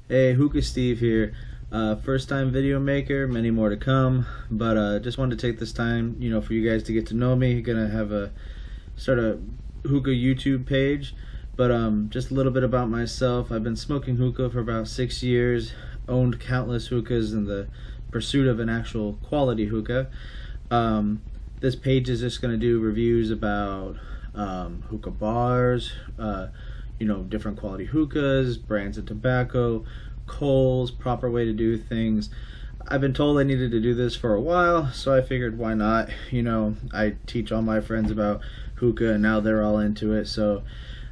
Hey, Hookah Steve here. First time video maker, many more to come, but just wanted to take this time, for you guys to get to know me. Gonna have a start a hookah YouTube page, but just a little bit about myself. I've been smoking hookah for about 6 years, owned countless hookahs in the pursuit of an actual quality hookah. This page is just gonna do reviews about hookah bars, different quality hookahs, brands of tobacco, coals, proper way to do things. I've been told I needed to do this for a while, so I figured why not. I teach all my friends about hookah and now they're all into it, so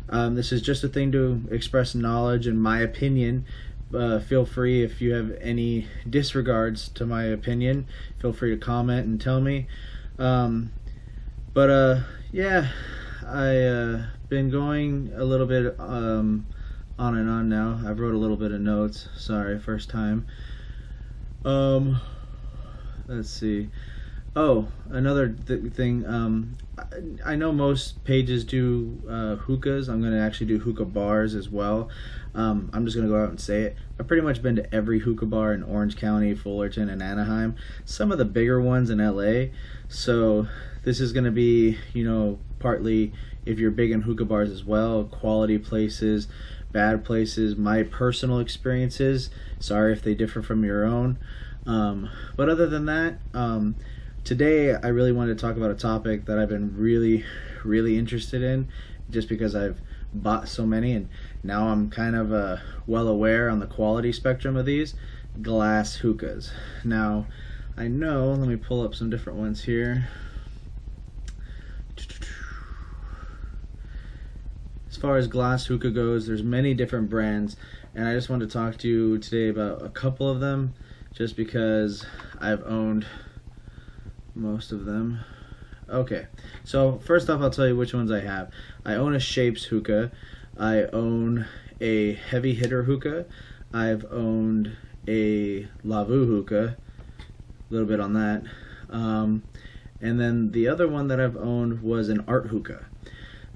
this is just a thing to express knowledge and my opinion. Feel free, if you have any disregards to my opinion, feel free to comment and tell me. Yeah, I been going a little bit on and on now. I've wrote a little bit of notes. Sorry, first time. Let's see. Oh, another thing. I know most pages do hookahs. I'm gonna actually do hookah bars as well. I'm just gonna go out and say it. I've pretty much been to every hookah bar in Orange County, Fullerton, and Anaheim. Some of the bigger ones in LA. So this is gonna be, partly if you're big in hookah bars as well, quality places, bad places, my personal experiences. Sorry if they differ from your own. But other than that, today I really wanted to talk about a topic that I've been really interested in, just because I've bought so many and now I'm kind of well aware on the quality spectrum of these glass hookahs. Now I know, let me pull up some different ones here. As far as glass hookah goes, there's many different brands, and I just want to talk to you today about a couple of them, just because I've owned most of them. Okay, so first off, I'll tell you which ones I have. I own a Shapes hookah. I own a heavy hitter hookah. I've owned a Lavoo hookah, a little bit on that. And then the other one that I've owned was an art hookah.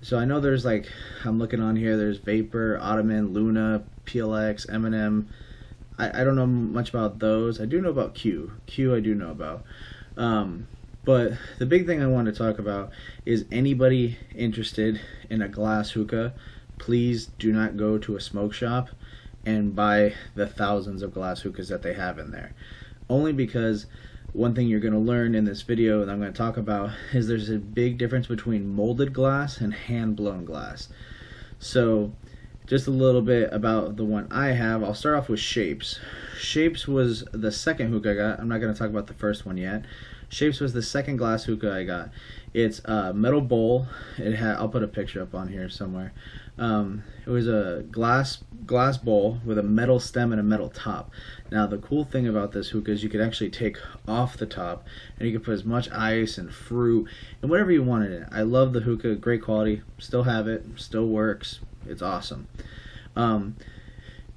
So I know there's, like, I'm looking on here, there's Vapor, Ottoman, Luna, PLX, M&M. I don't know much about those. I do know about Q. Q I do know about. But the big thing I want to talk about is anybody interested in a glass hookah, please do not go to a smoke shop and buy the thousands of glass hookahs that they have in there. Only because one thing you're going to learn in this video that I'm going to talk about is there's a big difference between molded glass and hand-blown glass. So just a little bit about the one I have. I'll start off with Shapes. Shapes was the second hookah I got. I'm not going to talk about the first one yet. Shapes was the second glass hookah I got. It's a metal bowl. I'll put a picture up on here somewhere. It was a glass bowl with a metal stem and a metal top. Now the cool thing about this hookah is you could actually take off the top and you could put as much ice and fruit and whatever you wanted in it. I love the hookah, great quality, still have it, still works, it's awesome.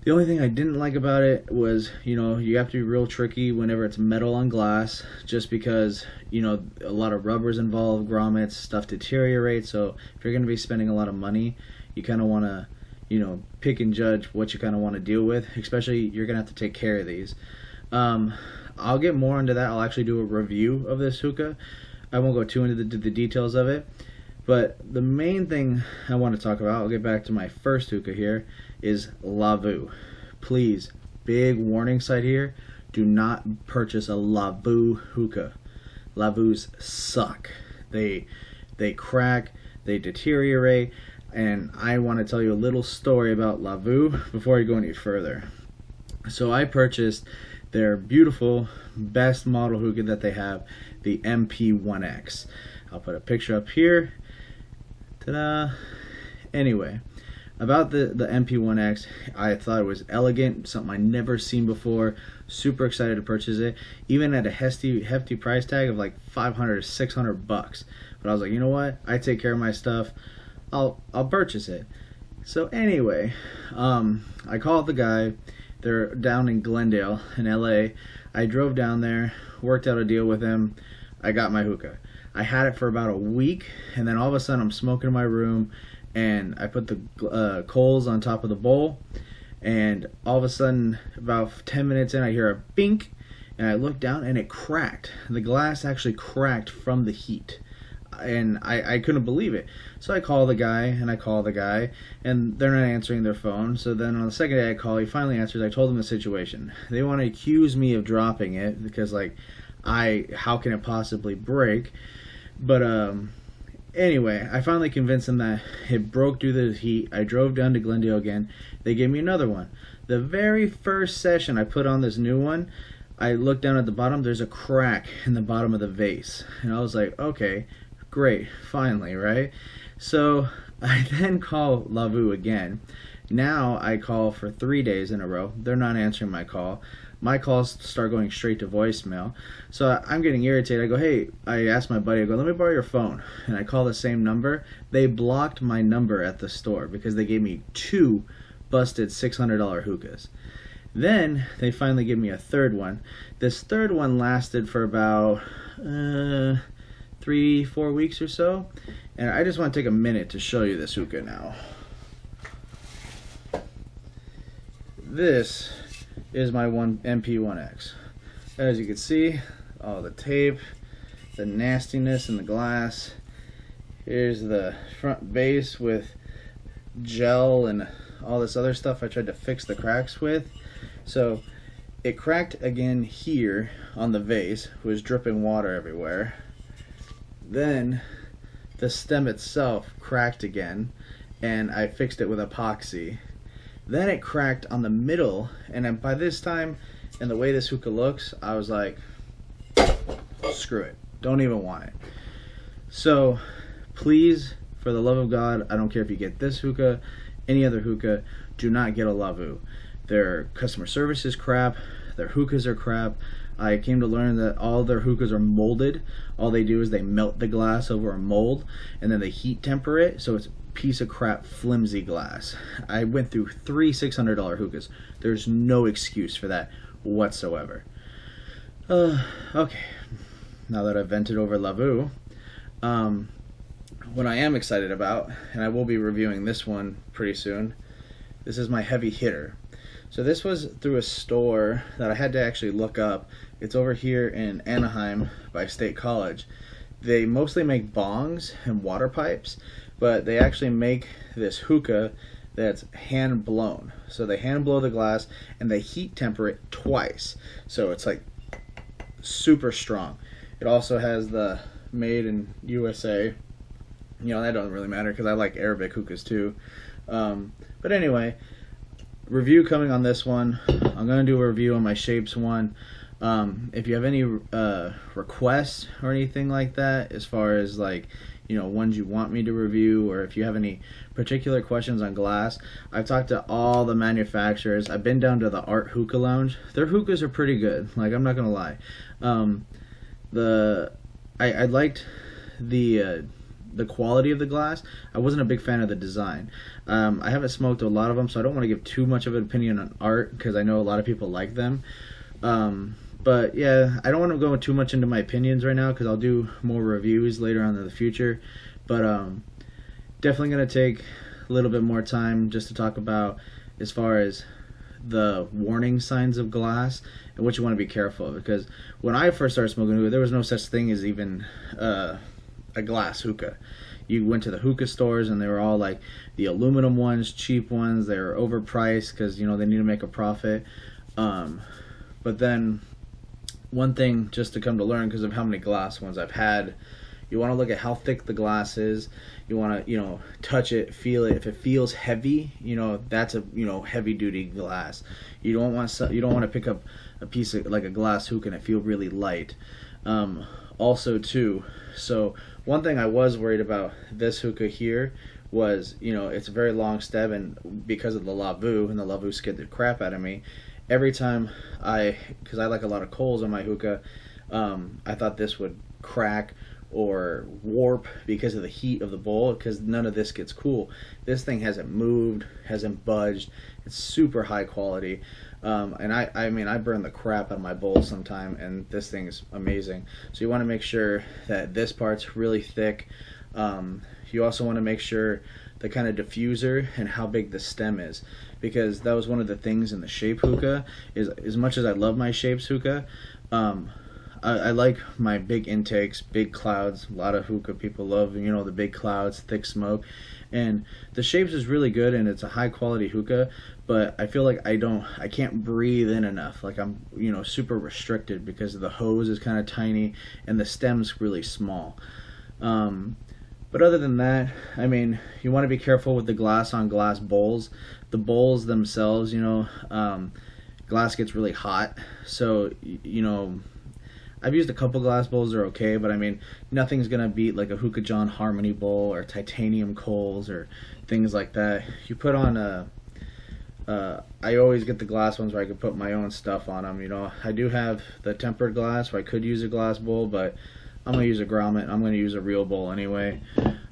The only thing I didn't like about it was, you have to be real tricky whenever it's metal on glass, just because, a lot of rubber's involved, grommets, stuff deteriorates. So if you're going to be spending a lot of money, you kind of want to, pick and judge what you kind of want to deal with, especially you're going to have to take care of these. I'll get more into that. I'll actually do a review of this hookah. I won't go too into the details of it. But the main thing I want to talk about, I'll get back to my first hookah here, is Lavoo. Please, big warning sign here, do not purchase a Lavoo hookah. Lavoos suck. They crack, they deteriorate, and I want to tell you a little story about Lavoo before I go any further. So I purchased their beautiful, best model hookah that they have, the MP1-X. I'll put a picture up here. Ta-da! Anyway, about the MP1-X, I thought it was elegant, something I never seen before. Super excited to purchase it, even at a hefty price tag of like 500 or 600 bucks. But I was like, you know what? I take care of my stuff. I'll purchase it. So anyway, I called the guy. They're down in Glendale in LA. I drove down there, worked out a deal with him. I got my hookah. I had it for about a week, and then all of a sudden I'm smoking in my room, and I put the coals on top of the bowl, And all of a sudden, about 10 minutes in, I hear a bink, and I look down, and it cracked. The glass actually cracked from the heat, and I couldn't believe it. So I call the guy, and they're not answering their phone. So then on the second day I call, he finally answers. I told him the situation. They want to accuse me of dropping it because, like, how can it possibly break? But anyway, I finally convinced them that it broke due to the heat. I drove down to Glendale again. They gave me another one. The very first session I put on this new one, I looked down at the bottom. There's a crack in the bottom of the vase. And I was like, okay, great, finally, right? So I then call Lavoo again. Now I call for 3 days in a row. They're not answering my call. My calls start going straight to voicemail. So I'm getting irritated. I go, hey, I asked my buddy, I go, let me borrow your phone. And I call the same number. They blocked my number at the store because they gave me 2 busted $600 hookahs. Then they finally give me a third one. This third one lasted for about 3-4 weeks or so. And I just want to take a minute to show you this hookah now. This is my MP1-X. As you can see, all the tape, the nastiness in the glass. Here's the front base with gel and all this other stuff I tried to fix the cracks with. So it cracked again here on the vase, was dripping water everywhere. Then the stem itself cracked again, and I fixed it with epoxy. Then it cracked on the middle, and by this time, and the way this hookah looks, I was like, screw it, don't even want it. So please, for the love of God, I don't care if you get this hookah, any other hookah, do not get a Lavoo. Their customer service is crap, their hookahs are crap. I came to learn that all their hookahs are molded. All they do is they melt the glass over a mold, and then they heat temper it, so it's piece of crap flimsy glass. I went through 3 $600 hookahs. There's no excuse for that whatsoever. Okay, now that I've vented over Lavoo, what I am excited about, and I will be reviewing this one pretty soon, this is my heavy hitter. So this was through a store that I had to actually look up. It's over here in Anaheim by State College. They mostly make bongs and water pipes, but they actually make this hookah that's hand blown. So they hand blow the glass and they heat temper it twice. So it's like super strong. It also has the made in USA. You know, that doesn't really matter because I like Arabic hookahs too. But anyway, review coming on this one. I'm going to do a review on my Shapes one. If you have any requests or anything like that, as far as like, you know, ones you want me to review, or if you have any particular questions on glass, I've talked to all the manufacturers. I've been down to the Art Hookah Lounge. Their hookahs are pretty good. Like, I'm not gonna lie. I liked the quality of the glass. I wasn't a big fan of the design. I haven't smoked a lot of them, so I don't want to give too much of an opinion on Art because I know a lot of people like them. But yeah, I don't want to go too much into my opinions right now because I'll do more reviews later on in the future. But definitely going to take a little bit more time just to talk about as far as the warning signs of glass and what you want to be careful of. Because when I first started smoking hookah, there was no such thing as even a glass hookah. You went to the hookah stores and they were all like the aluminum ones, cheap ones. They were overpriced because, you know, they need to make a profit. But then one thing just to come to learn because of how many glass ones I've had, you want to look at how thick the glass is. You want to, you know, touch it, feel it. If it feels heavy, you know, that's a, you know, heavy duty glass. You don't want to pick up a piece of like a glass hookah and it feel really light. Also too, so one thing I was worried about this hookah here was, you know, it's a very long stem, and because of the Lavoo, and the Lavoo scared the crap out of me. Every time because I like a lot of coals on my hookah, I thought this would crack or warp because of the heat of the bowl, because none of this gets cool. This thing hasn't moved, hasn't budged. It's super high quality. And I mean, I burn the crap out of my bowl sometime, and this thing is amazing. So you want to make sure that this part's really thick. You also want to make sure the kind of diffuser and how big the stem is, because that was one of the things in the shape hookah. Is as much as I love my shapes hookah, I like my big intakes, big clouds. A lot of hookah people love, you know, the big clouds, thick smoke. And the shapes is really good, and it's a high quality hookah, but I feel like I can't breathe in enough. Like I'm, you know, super restricted because the hose is kind of tiny and the stem's really small. But other than that, I mean, you want to be careful with the glass on glass bowls. The bowls themselves, you know, glass gets really hot, so you know, I've used a couple glass bowls, are okay, but I mean, nothing's gonna beat like a Hookah John Harmony bowl or titanium coals or things like that. You put on I always get the glass ones where I could put my own stuff on them. You know, I do have the tempered glass where I could use a glass bowl, but I'm gonna use a grommet. I'm gonna use a real bowl anyway.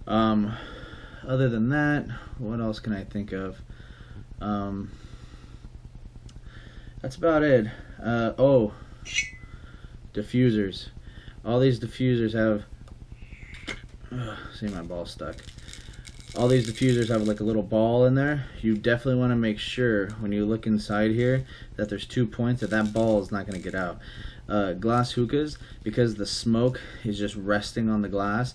Other than that, what else can I think of? That's about it. Oh, diffusers. All these diffusers have see, my ball's stuck. All these diffusers have like a little ball in there. You definitely want to make sure when you look inside here that there's 2 points, that ball is not going to get out. Glass hookahs, because the smoke is just resting on the glass,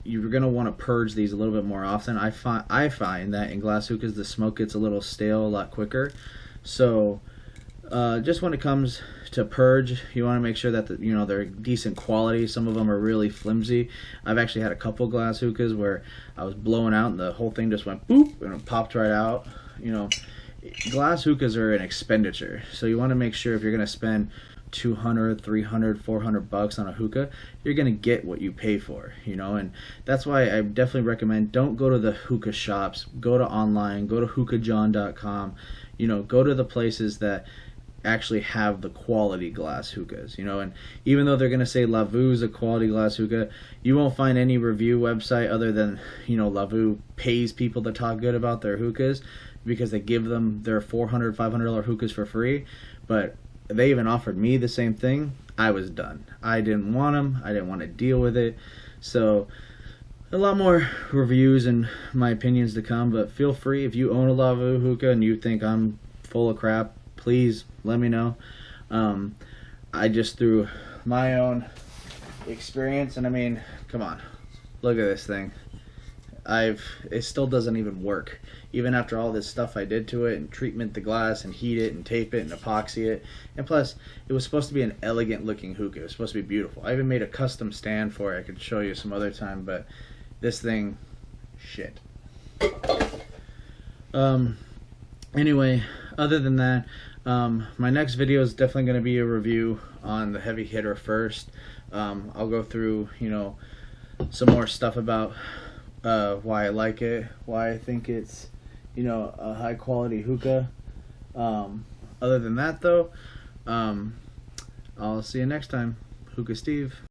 you're going to want to purge these a little bit more often. I find that in glass hookahs the smoke gets a little stale a lot quicker. So just when it comes to purge, you want to make sure that you know, they're decent quality. Some of them are really flimsy. I've actually had a couple glass hookahs where I was blowing out and the whole thing just went boop and it popped right out. You know, glass hookahs are an expenditure, so you want to make sure if you're going to spend 200, 300, 400 bucks on a hookah, you're gonna get what you pay for, you know. And that's why I definitely recommend, don't go to the hookah shops, go to online, go to hookahjohn.com, you know, go to the places that actually have the quality glass hookahs, you know. And even though they're gonna say Lavoo's a quality glass hookah, you won't find any review website other than, you know, Lavoo pays people to talk good about their hookahs because they give them their $400, $500 hookahs for free. But they even offered me the same thing. I was done. I didn't want them. I didn't want to deal with it. So a lot more reviews and my opinions to come, but feel free, if you own a Lavoo hookah and you think I'm full of crap, please let me know. I just through my own experience, and I mean, come on, look at this thing. It still doesn't even work, even after all this stuff I did to it and treatment the glass and heat it and tape it and epoxy it. And plus, it was supposed to be an elegant looking hookah. It was supposed to be beautiful. I even made a custom stand for it. I could show you some other time, but this thing, shit. Anyway, other than that, my next video is definitely going to be a review on the heavy hitter first. I'll go through, you know, some more stuff about why I like it, why I think it's, you know, a high quality hookah. Other than that though, I'll see you next time. Hookah Steve.